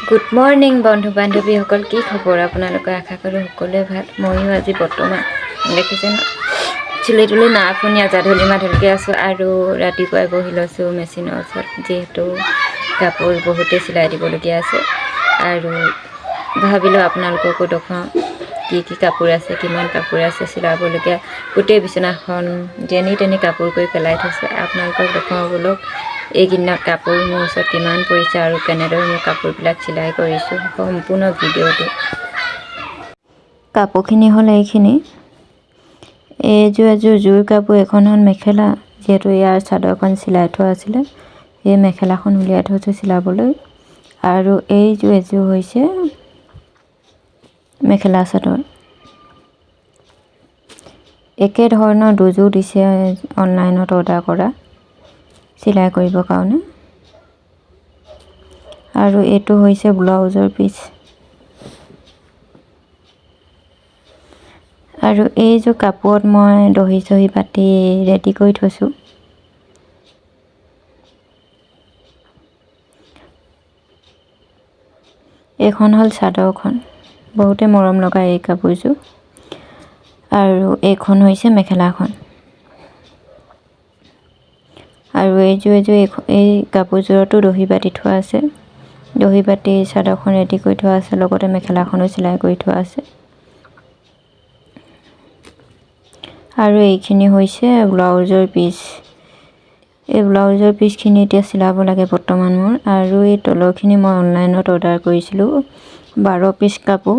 Good morning বন্ধু বান্ধৱীসকল, কি খবৰ আপোনালোকৰ? আশা কৰোঁ সকলোৱে ভাল। ময়ো আজি বৰ্তমান দেখিছে ন, চুলি তুলি নাখুনি আজাধলি মাধলিকৈ আছোঁ আৰু ৰাতিপুৱাই বহি লৈছোঁ মেচিনৰ ওচৰত, যিহেতু কাপোৰ বহুতেই চিলাই দিবলগীয়া আছে আৰু ভাবিলোঁ আপোনালোককো দেখুৱাওঁ কি কি কাপোৰ আছে, কিমান কাপোৰ আছে চিলাবলগীয়া। গোটেই বিচনাখন যেনি তেনি কাপোৰ কৰি পেলাই থৈছোঁ। আপোনালোকক দেখুৱাওঁ বোলক এইকেইদিনত কাপোৰ মোৰ ওচৰত কিমান পৰিছে আৰু কেনেদৰে মই কাপোৰবিলাক চিলাই কৰিছোঁ, সম্পূৰ্ণ ভিডিঅ'টো। কাপোৰখিনি হ'ল এইখিনি। এযোৰ জোৰ কাপোৰ, এখন হ'ল মেখেলা, যিহেতু ইয়াৰ চাদৰখন চিলাই থোৱা আছিলে, এই মেখেলাখন উলিয়াই থৈছোঁ চিলাবলৈ। আৰু এযোৰ হৈছে মেখেলা চাদৰ। একে ধৰণৰ দুযোৰ দিছে অনলাইনত অৰ্ডাৰ কৰা চিলাই কৰিবৰ কাৰণে। আৰু এইটো হৈছে ব্লাউজৰ পিচ। আৰু এইযোৰ কাপোৰত মই দহি চহি পাতি ৰেডি কৰি থৈছোঁ। এইখন হ'ল চাদৰখন, বহুতে মৰম লগা এই কাপোৰযোৰ। আৰু এইখন হৈছে মেখেলাখন। আৰু এই কাপোৰযোৰতো দহি বাতি থোৱা আছে, দহি বাতি চাদৰখন ৰেডি কৰি থোৱা আছে, লগতে মেখেলাখনো চিলাই কৰি থোৱা আছে। আৰু এইখিনি হৈছে ব্লাউজৰ পিচ। এই ব্লাউজৰ পিচখিনি এতিয়া চিলাব লাগে বৰ্তমান মোৰ। আৰু এই তলৰখিনি মই অনলাইনত অৰ্ডাৰ কৰিছিলোঁ, 12 পিচ কাপোৰ।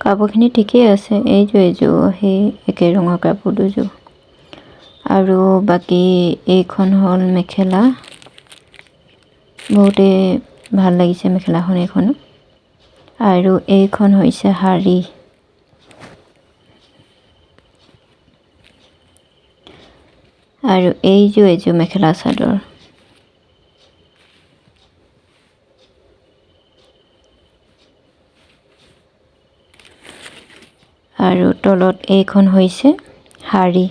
কাপোৰখিনি ঠিকেই আছে। এইযোৰ সেই একে ৰঙৰ কাপোৰ দুযোৰ। আৰু বাকী এইখন হ'ল মেখেলা, বহুতেই ভাল লাগিছে মেখেলাখন এইখনো। আৰু এইখন হৈছে শাৰী। আৰু এইযোৰ মেখেলা চাদৰ। আৰু তলত এইখন হৈছে শাৰী।